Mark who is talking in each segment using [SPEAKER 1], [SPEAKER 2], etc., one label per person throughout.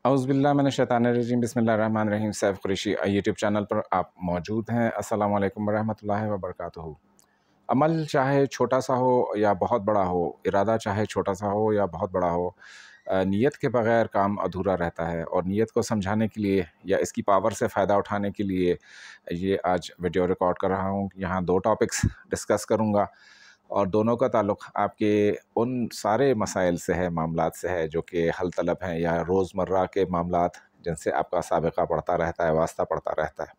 [SPEAKER 1] औज़ बिल्लाहि मिनश्शैतानिर्रजीम बिस्मिल्लाहिर्रहमानिर्रहीम। Saif Qureshi YouTube channel पर आप मौजूद हैं। अस्सलामु अलैकुम वरहमतुल्लाहि वबरकातुहू। अमल चाहे छोटा सा हो या बहुत बड़ा हो, इरादा चाहे छोटा सा हो या बहुत बड़ा हो, नीयत के बगैर काम अधूरा रहता है। और नीयत को समझाने के लिए या इसकी पावर से फ़ायदा उठाने के लिए ये आज वीडियो रिकॉर्ड कर रहा हूँ। यहाँ 2 टॉपिक्स डिस्कस करूँगा और दोनों का ताल्लुक़ आपके उन सारे मसाइल से है, मामलात से है जो कि हल तलब हैं या रोज़मर्रा के मामलात जिनसे आपका साबिक़ा पड़ता रहता है, वास्ता पड़ता रहता है।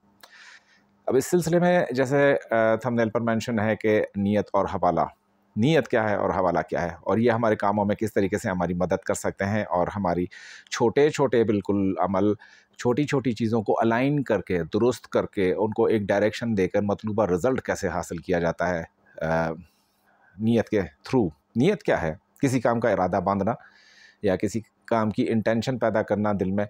[SPEAKER 1] अब इस सिलसिले में जैसे थंबनेल पर मेंशन है कि नीयत और हवाला, नीयत क्या है और हवाला क्या है, और ये हमारे कामों में किस तरीके से हमारी मदद कर सकते हैं, और हमारी छोटे छोटे बिल्कुल अमल, छोटी छोटी चीज़ों को अलाइन करके, दुरुस्त करके, उनको एक डायरेक्शन देकर मतलूबा रिज़ल्ट कैसे हासिल किया जाता है नीयत के थ्रू। नीयत क्या है? किसी काम का इरादा बांधना या किसी काम की इंटेंशन पैदा करना दिल में,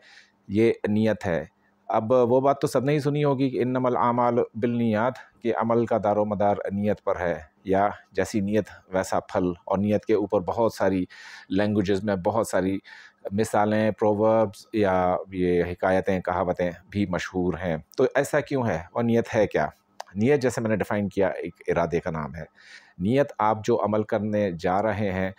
[SPEAKER 1] ये नीयत है। अब वो बात तो सबने ही सुनी होगी कि इन्नमल आमाल बिन्नियात, कि अमल का दारो मदार नीयत पर है, या जैसी नीयत वैसा फल। और नीयत के ऊपर बहुत सारी लैंग्वेजेस में बहुत सारी मिसालें, प्रोवर्ब्स या ये हिकायतें, कहावतें भी मशहूर हैं। तो ऐसा क्यों है और नीयत है क्या? नीयत जैसे मैंने डिफ़ाइन किया, एक इरादे का नाम है। नीयत आप जो अमल करने जा रहे हैं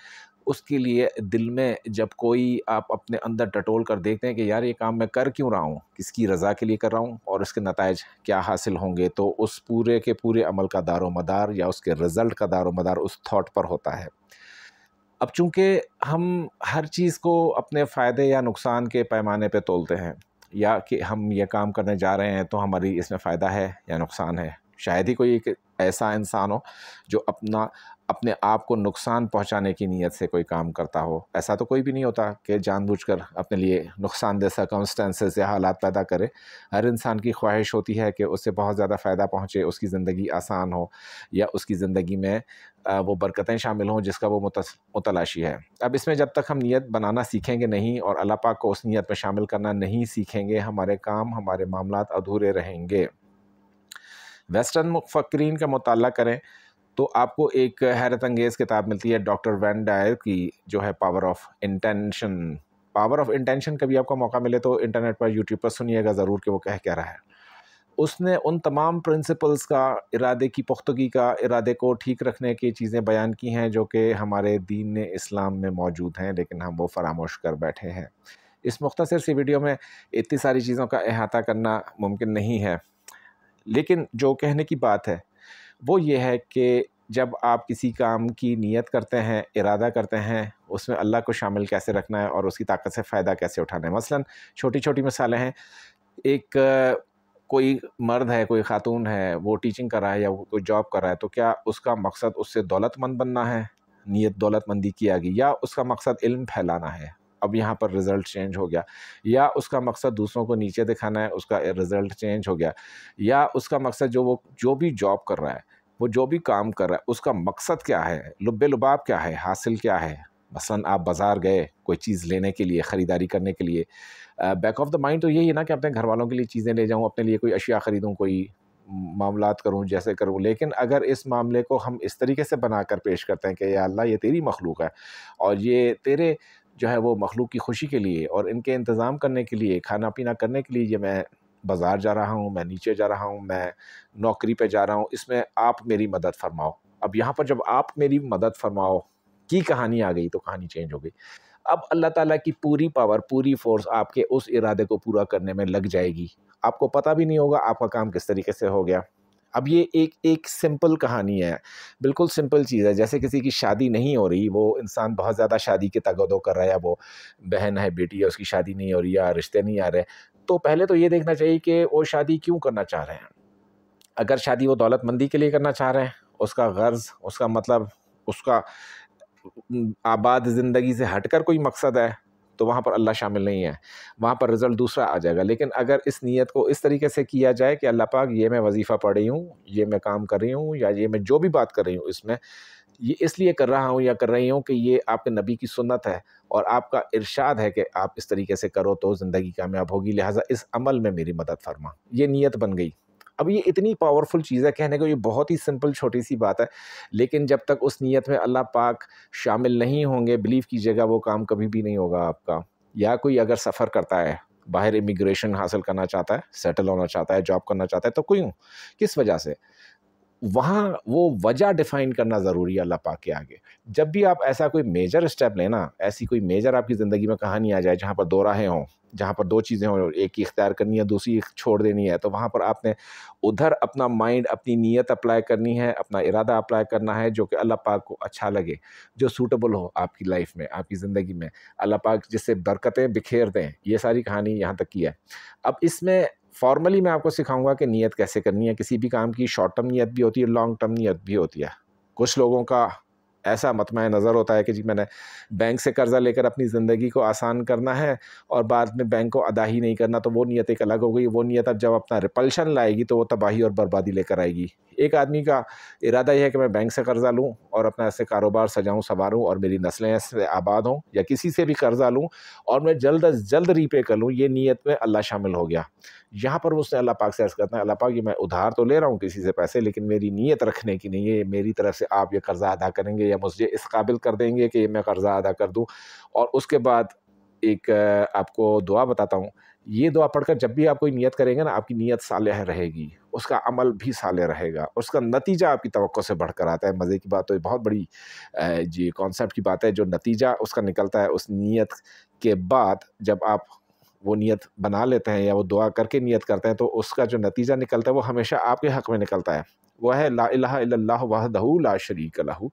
[SPEAKER 1] उसके लिए दिल में जब कोई आप अपने अंदर टटोल कर देखते हैं कि यार ये काम मैं कर क्यों रहा हूँ, किसकी रज़ा के लिए कर रहा हूँ और उसके नताइज क्या हासिल होंगे, तो उस पूरे के पूरे अमल का दारो मदार या उसके रिज़ल्ट का दारो मदार उस थॉट पर होता है। अब चूँकि हम हर चीज़ को अपने फ़ायदे या नुकसान के पैमाने पे तोलते हैं, या कि हम ये काम करने जा रहे हैं तो हमारी इसमें फ़ायदा है या नुकसान है। शायद ही कोई एक ऐसा इंसान हो जो अपने आप को नुकसान पहुंचाने की नीयत से कोई काम करता हो। ऐसा तो कोई भी नहीं होता कि जानबूझकर अपने लिए नुकसानदेह सर्कमस्टेंसेस या हालात पैदा करे। हर इंसान की ख्वाहिश होती है कि उससे बहुत ज़्यादा फ़ायदा पहुँचे, उसकी ज़िंदगी आसान हो या उसकी ज़िंदगी में वो बरकतें शामिल हों जिसका वो मुतलाशी है। अब इसमें जब तक हम नीयत बनाना सीखेंगे नहीं और अल्लाह पाक को उस नीयत में शामिल करना नहीं सीखेंगे, हमारे काम, हमारे मामलात अधूरे रहेंगे। वेस्टर्न मुफक्किरीन का मुताला करें तो आपको एक हैरत अंगेज़ किताब मिलती है डॉक्टर वैन डायर की, जो है power of intention. Power of intention कभी आपको मौका मिले तो इंटरनेट पर, यूट्यूब पर सुनिएगा ज़रूर कि वो कह रहा है। उसने उन तमाम प्रिंसिपल्स का, इरादे की पुख्तगी का, इरादे को ठीक रखने की चीज़ें बयान की हैं जो कि हमारे दीन इस्लाम में मौजूद हैं, लेकिन हम वो फरामोश कर बैठे हैं। इस मुख्तसर सी वीडियो में इतनी सारी चीज़ों का अहाता करना मुमकिन नहीं है, लेकिन जो कहने की बात है वो ये है कि जब आप किसी काम की नीयत करते हैं, इरादा करते हैं, उसमें अल्लाह को शामिल कैसे रखना है और उसकी ताकत से फ़ायदा कैसे उठाना है। मसलन छोटी छोटी मिसालें हैं। एक कोई मर्द है, कोई ख़ातून है, वो टीचिंग कर रहा है या वो कोई जॉब कर रहा है, तो क्या उसका मकसद उससे दौलतमंद बनना है, नीयत दौलतमंदी की आ गई, या उसका मकसद इल्म फैलाना है? अब यहाँ पर रिज़ल्ट चेंज हो गया। या उसका मकसद दूसरों को नीचे दिखाना है, उसका रिज़ल्ट चेंज हो गया। या उसका मकसद जो भी जॉब कर रहा है, वो जो भी काम कर रहा है, उसका मकसद क्या है, लुब्बे-लुबाब क्या है, हासिल क्या है। मसलन आप बाज़ार गए कोई चीज़ लेने के लिए, ख़रीदारी करने के लिए, बैक ऑफ द माइंड तो यही है ना कि अपने घर वालों के लिए चीज़ें ले जाऊँ, अपने लिए कोई अशिया ख़रीदूँ, कोई मामलात करूँ, जैसे करूँ। लेकिन अगर इस मामले को हम इस तरीके से बनाकर पेश करते हैं कि या अल्लाह ये तेरी मखलूक है और ये तेरे जो है वो मखलूक की खुशी के लिए और इनके इंतज़ाम करने के लिए, खाना पीना करने के लिए ये मैं बाज़ार जा रहा हूँ, मैं नीचे जा रहा हूँ, मैं नौकरी पे जा रहा हूँ, इसमें आप मेरी मदद फ़रमाओ। अब यहाँ पर जब आप मेरी मदद फ़रमाओ की कहानी आ गई तो कहानी चेंज हो गई। अब अल्लाह ताला की पूरी पावर, पूरी फ़ोर्स आपके उस इरादे को पूरा करने में लग जाएगी। आपको पता भी नहीं होगा आपका काम किस तरीके से हो गया। अब ये एक सिंपल कहानी है, बिल्कुल सिंपल चीज़ है। जैसे किसी की शादी नहीं हो रही, वो इंसान बहुत ज़्यादा शादी की तगदो कर रहा है, या वो बहन है, बेटी है, उसकी शादी नहीं हो रही या रिश्ते नहीं आ रहे, तो पहले तो ये देखना चाहिए कि वो शादी क्यों करना चाह रहे हैं। अगर शादी वो दौलतमंदी के लिए करना चाह रहे हैं, उसका गर्ज़, उसका मतलब, उसका आबाद ज़िंदगी से हटकर कोई मकसद है, तो वहाँ पर अल्लाह शामिल नहीं है, वहाँ पर रिज़ल्ट दूसरा आ जाएगा। लेकिन अगर इस नीयत को इस तरीके से किया जाए कि अल्लाह पाक, ये मैं वजीफ़ा पढ़ रही हूँ, ये मैं काम कर रही हूँ, या ये मैं जो भी बात कर रही हूँ, इसमें ये इसलिए कर रहा हूँ या कर रही हूँ कि ये आपके नबी की सुन्नत है और आपका इरशाद है कि आप इस तरीके से करो तो ज़िंदगी कामयाब होगी, लिहाजा इस अमल में मेरी मदद फरमा। ये नीयत बन गई। अब ये इतनी पावरफुल चीज़ है, कहने को ये बहुत ही सिंपल छोटी सी बात है, लेकिन जब तक उस नीयत में अल्लाह पाक शामिल नहीं होंगे, बिलीव कीजिएगा वो काम कभी भी नहीं होगा आपका। یا کوئی اگر سفر کرتا ہے باہر امیگریشن حاصل کرنا چاہتا ہے, سیٹل ہونا چاہتا ہے, جاب کرنا چاہتا ہے, تو کیوں, کس وجہ سے, وہاں وہ وجہ ڈیفائن کرنا ضروری ہے اللہ پاک کے آگے. جب بھی آپ ایسا کوئی میجر اسٹیپ لینا, ایسی کوئی میجر آپ کی زندگی میں کہانی آ جائے جہاں پر دو راہیں ہوں, جہاں پر دو چیزیں ہوں, ایک کی اختیار کرنی ہے, دوسری چھوڑ دینی ہے, تو وہاں پر آپ نے ادھر اپنا مائنڈ, اپنی نیت اپلائی کرنی ہے, اپنا ارادہ اپلائی کرنا ہے جو کہ اللہ پاک کو اچھا لگے, جو سوٹیبل ہو آپ کی لائف میں, آپ کی زندگی میں, اللہ پاک جس سے برکتیں بکھیر دیں. یہ ساری کہانی یہاں تک کی ہے. اب اس میں فارملی میں آپ کو سکھاؤں گا کہ نیت کیسے کرنی ہے. کسی بھی کام کی شارٹ ٹرم نیت بھی ہوتی ہے, لانگ ٹرم نیت بھی ہوتی ہے. کچھ لوگوں کا ایسا مطمع نظر ہوتا ہے کہ جی میں نے بینک سے قرضہ لے کر اپنی زندگی کو آسان کرنا ہے اور بعد میں بینک کو ادا ہی نہیں کرنا, تو وہ نیت ایک الگ ہو گئی. وہ نیت اب جب اپنا ریپلشن لائے گی تو وہ تباہی اور بربادی لے کر آئے گی. ایک آدمی کا ارادہ یہ ہے کہ میں بینک سے قرضہ لوں اور اپنا ایسے کاروبار سجاؤں سنواروں اور میری نسلیں ایسے آباد ہوں, یا کسی سے بھی قرضہ لوں اور میں جلد از جلد ری پے کر لوں, یہ نیت میں اللہ شامل ہو گیا. یہاں پر اس نے اللہ پاک سے عرض کرنا ہے, اللہ پاک یہ میں ادھار تو لے رہا ہوں کسی سے پیسے, لیکن میری نیت رکھنے کی نہیں ہے, میری طرف سے آپ یہ قرضہ ادا کریں گے یا مجھے اس قابل کر دیں گے کہ میں قرضہ ادا کر دوں. اور اس کے بعد ایک آپ کو دعا بتاتا ہوں. یہ دعا پڑھ کر جب بھی آپ کوئی نیت کریں گے نا, آپ کی نیت صالح رہے گی, اس کا عمل بھی صالح رہے گا, اس کا نتیجہ آپ کی توقع سے بڑھ کر آتا ہے. مزے کی بات تو یہ بہت بڑی جی کانسیپٹ کی بات ہے. جو نتیجہ اس کا نکلتا ہے اس نیت کے بعد, جب آپ وہ نیت بنا لیتے ہیں یا وہ دعا کر کے نیت کرتے ہیں, تو اس کا جو نتیجہ نکلتا ہے وہ ہمیشہ آپ کے حق میں نکلتا ہے. وہ ہے لا الہ الا اللہ وحدہ لا شریک لہ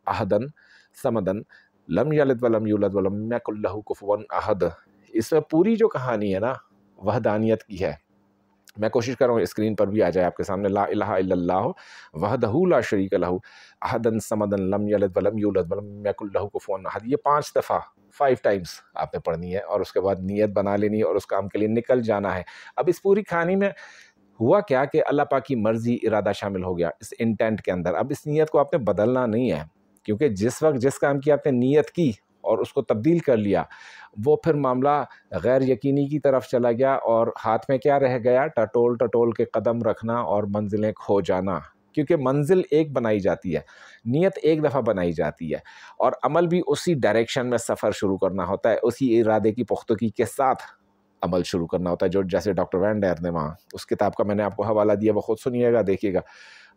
[SPEAKER 1] احدن صمدن لم یلد ولم یولد ولم یکن لہ کفوا احد. اس میں پوری جو کہانی ہے نا وحدانیت کی ہے. میں کوشش کر رہا ہوں اسکرین پر بھی آ جائے آپ کے سامنے, لا الہ الا اللہ وحدہ لا شریک لہ احدن صمدن لم یلد ولم یولد ولم یکن لہ کفوا احد. یہ 5 دفعہ 5 ٹائمز آپ نے پڑھنی ہے, اور اس کے بعد نیت بنا لینی اور اس کام کے لیے نکل جانا ہے. اب اس پوری کہانی میں ہوا کیا کہ اللہ پاک کی مرضی, ارادہ شامل ہو گیا اس انٹینٹ کے اندر. اب اس نیت کو آپ نے بدلنا نہیں ہے, کیونکہ جس وقت جس کام کی آپ نے نیت کی اور اس کو تبدیل کر لیا, وہ پھر معاملہ غیر یقینی کی طرف چلا گیا, اور ہاتھ میں کیا رہ گیا, ٹٹول ٹٹول کے قدم رکھنا اور منزلیں کھو جانا. کیونکہ منزل ایک بنائی جاتی ہے, نیت ایک دفعہ بنائی جاتی ہے, اور عمل بھی اسی ڈائریکشن میں سفر شروع کرنا ہوتا ہے, اسی ارادے کی پختگی کے ساتھ عمل شروع کرنا ہوتا ہے. جو جیسے ڈاکٹر وین ڈیر نے وہاں اس کتاب کا میں نے آپ کو حوالہ دیا, وہ خود سنیے گا, دیکھیے گا,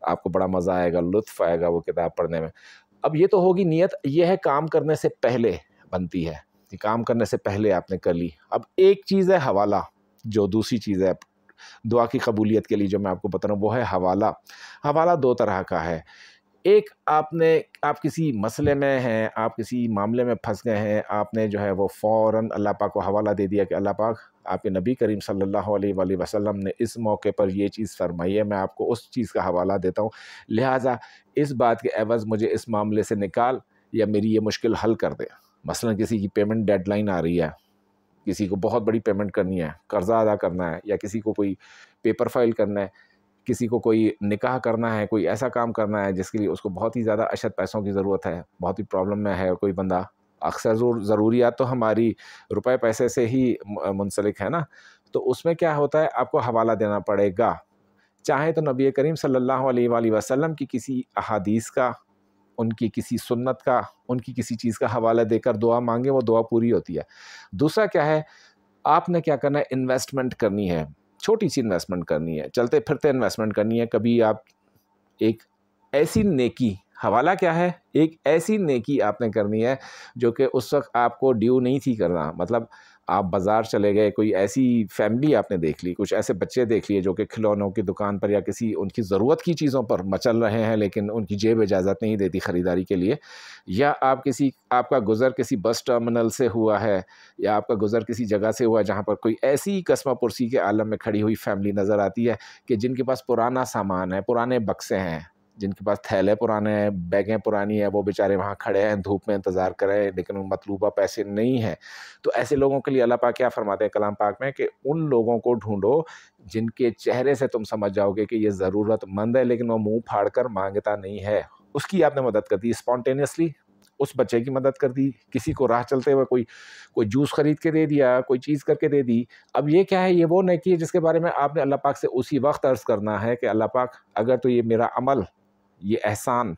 [SPEAKER 1] آپ کو بڑا مزہ آئے گا, لطف آئے گا وہ کتاب پڑھنے میں. اب یہ تو ہوگی نیت, یہ ہے کام کرنے سے پہلے بنتی ہے, کام کرنے سے پہلے آپ نے کر لی. اب ایک چیز ہے حوالہ, جو دوسری چیز ہے دعا کی قبولیت کے لیے جو میں آپ کو بتا رہا ہوں, وہ ہے حوالہ. حوالہ 2 طرح کا ہے. ایک آپ کسی مسئلے میں ہیں, آپ کسی معاملے میں پھنس گئے ہیں, آپ نے جو ہے وہ فوراً اللہ پاک کو حوالہ دے دیا کہ اللہ پاک آپ کے نبی کریم صلی اللہ علیہ وآلہ وسلم نے اس موقع پر یہ چیز فرمائی ہے, میں آپ کو اس چیز کا حوالہ دیتا ہوں, لہٰذا اس بات کے عوض مجھے اس معاملے سے نکال یا میری یہ مشکل حل کر دے. مثلا کسی کی پیمنٹ ڈیڈ لائن آ رہی ہے, کسی کو بہت بڑی پیمنٹ کرنی ہے, قرضہ ادا کرنا ہے, یا کسی کو کوئی پیپر فائل کرنا ہے, کسی کو کوئی نکاح کرنا ہے, کوئی ایسا کام کرنا ہے جس کے لیے اس کو بہت ہی زیادہ اشد پیسوں کی ضرورت ہے, بہت ہی پرابلم میں ہے کوئی بندہ. اکثر ضروریات تو ہماری روپے پیسے سے ہی منسلک ہے نا, تو اس میں کیا ہوتا ہے, آپ کو حوالہ دینا پڑے گا. چاہے تو نبی کریم صلی اللہ علیہ وآلہ وسلم کی کسی احادیث کا, ان کی کسی سنت کا, ان کی کسی چیز کا حوالہ دے کر دعا مانگے, وہ دعا پوری ہوتی ہے. دوسرا کیا ہے, آپ نے کیا کرنا ہے, انویسٹمنٹ کرنی ہے, چھوٹی سی انویسٹمنٹ کرنی ہے, چلتے پھرتے انویسٹمنٹ کرنی ہے. کبھی آپ ایک ایسی نیکی, حوالہ کیا ہے, ایک ایسی نیکی آپ نے کرنی ہے جو کہ اس وقت آپ کو ڈیو نہیں تھی کرنا. مطلب آپ بازار چلے گئے, کوئی ایسی فیملی آپ نے دیکھ لی, کچھ ایسے بچے دیکھ لیے جو کہ کھلونوں کی دکان پر یا کسی ان کی ضرورت کی چیزوں پر مچل رہے ہیں, لیکن ان کی جیب اجازت نہیں دیتی خریداری کے لیے, یا آپ کا گزر کسی بس ٹرمنل سے ہوا ہے, یا آپ کا گزر کسی جگہ سے ہوا جہاں پر کوئی ایسی قسمہ پرسی کے عالم میں کھڑی ہوئی فیملی نظر آتی ہے کہ جن کے پاس پرانا سامان ہے, پرانے بکسے ہیں, جن کے پاس تھیلے پرانے ہیں, بیگیں پرانی ہیں, وہ بیچارے وہاں کھڑے ہیں دھوپ میں انتظار کریں, لیکن ان مطلوبہ پیسے نہیں ہیں. تو ایسے لوگوں کے لیے اللہ پاک کیا فرماتے ہیں کلام پاک میں, کہ ان لوگوں کو ڈھونڈو جن کے چہرے سے تم سمجھ جاؤ گے کہ یہ ضرورت مند ہے, لیکن وہ منہ پھاڑ کر مانگتا نہیں ہے. اس کی آپ نے مدد کر دی اسپونٹینیسلی, اس بچے کی مدد کر دی, کسی کو راہ چلتے ہوئے کوئی جوس خرید کے دے دیا, کوئی چیز کر کے دے دی. اب یہ کیا ہے, یہ وہ نیکی ہے جس کے بارے میں آپ نے اللہ پاک سے اسی وقت عرض کرنا ہے کہ اللہ پاک اگر تو یہ میرا عمل, یہ احسان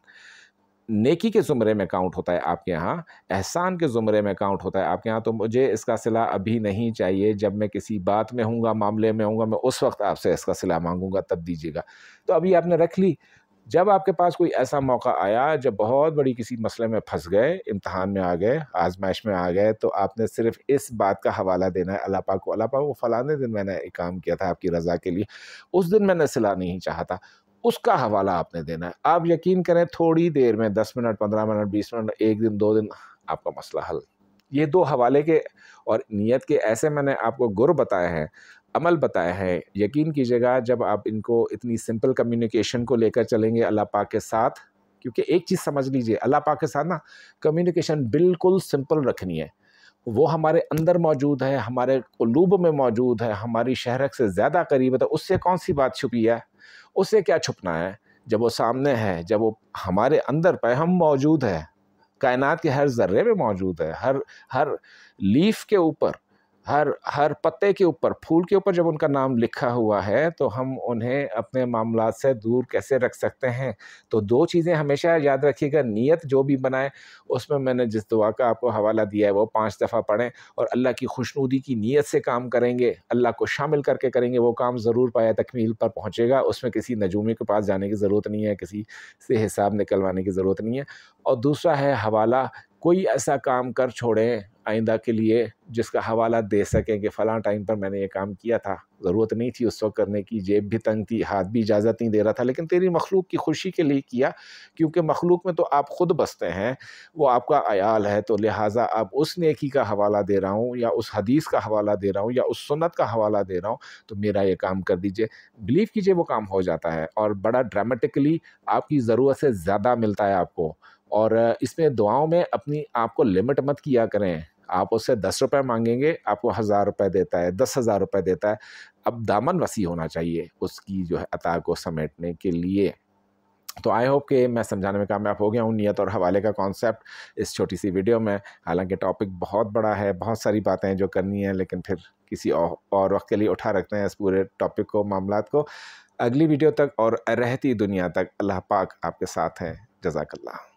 [SPEAKER 1] नेकी के ज़ुमरे में काउंट होता है आपके यहाँ, एहसान के ज़ुमरे में काउंट होता है आपके यहाँ। तो मुझे इसका सिला अभी नहीं चाहिए, जब मैं किसी बात में हूँगा, मामले में हूँगा, मैं उस वक्त आपसे इसका सिला मांगूंगा, तब दीजिएगा। तो अभी आपने रख ली। जब आपके पास कोई ऐसा मौका आया जब बहुत बड़ी किसी मसले में फंस गए, इम्तहान में आ गए, आजमाइश में आ गए, तो आपने सिर्फ इस बात का हवाला देना है अल्लाह पाक को, अल्लाह पाक वो फलाने दिन मैंने एक काम किया था आपकी रज़ा के लिए, उस दिन मैंने सिला नहीं चाहता, उसका हवाला आपने देना है। आप यकीन करें थोड़ी देर में 10 मिनट, 15 मिनट, 20 मिनट, 1 दिन, 2 दिन, आपका मसला हल। ये 2 हवाले के और नियत के ऐसे मैंने आपको गुर बताए हैं, अमल बताया है। यकीन कीजिएगा जब आप इनको इतनी सिंपल कम्युनिकेशन को लेकर चलेंगे अल्लाह पाक के साथ, क्योंकि एक चीज़ समझ लीजिए, अल्लाह पाक के साथ ना कम्युनिकेशन बिल्कुल सिंपल रखनी है। वो हमारे अंदर मौजूद है, हमारे क़ुलूब में मौजूद है, हमारी शहरक से ज़्यादा करीब है, तो उससे कौन सी बात छुपी है? उससे क्या छुपना है? जब वो सामने है, जब वो हमारे अंदर पे हम मौजूद है, कायनात के हर ज़र्रे में मौजूद है, हर लीफ के ऊपर, हर पत्ते के ऊपर, फूल के ऊपर जब उनका नाम लिखा हुआ है, तो हम उन्हें अपने मामलात से दूर कैसे रख सकते हैं? तो 2 चीज़ें हमेशा याद रखिएगा, नीयत जो भी बनाएं, उसमें मैंने जिस दुआ का आपको हवाला दिया है वो 5 दफ़ा पढ़ें और अल्लाह की खुशनुदी की नीयत से काम करेंगे, अल्लाह को शामिल करके करेंगे, वो काम ज़रूर पाया तकमील पर पहुँचेगा। उसमें किसी नजूमी के पास जाने की ज़रूरत नहीं है, किसी से हिसाब निकलवाने की ज़रूरत नहीं है। और दूसरा है हवाला, कोई ऐसा काम कर छोड़ें आइंदा के लिए जिसका हवाला दे सकें कि फ़लाँ टाइम पर मैंने ये काम किया था, ज़रूरत नहीं थी उस वक़्त करने की, जेब भी तंग थी, हाथ भी इजाज़त नहीं दे रहा था, लेकिन तेरी मखलूक की खुशी के लिए किया, क्योंकि मखलूक में तो आप ख़ुद बसते हैं, वो आपका अयाल है, तो लिहाजा अब उस नेकी का हवाला दे रहा हूँ या उस हदीस का हवाला दे रहा हूँ या उस सुन्नत का हवाला दे रहा हूँ, तो मेरा ये काम कर दीजिए। बिलीव कीजिए वो काम हो जाता है और बड़ा ड्रामेटिकली आपकी ज़रूरत से ज़्यादा मिलता है आपको। और इसमें दुआओं में अपनी आपको लिमिट मत किया करें। आप उससे 10 रुपए मांगेंगे, आपको 1000 रुपए देता है, 10,000 रुपए देता है। अब दामन वसी होना चाहिए उसकी जो है अता को समेटने के लिए। तो आई होप कि मैं समझाने में कामयाब हो गया हूँ नियत और हवाले का कॉन्सेप्ट इस छोटी सी वीडियो में। हालांकि टॉपिक बहुत बड़ा है, बहुत सारी बातें हैं जो करनी है, लेकिन फिर किसी और वक्त के लिए उठा रखते हैं इस पूरे टॉपिक को, मामलात को। अगली वीडियो तक और रहती दुनिया तक अल्लाह पाक आपके साथ है। जज़ाकल्लाह।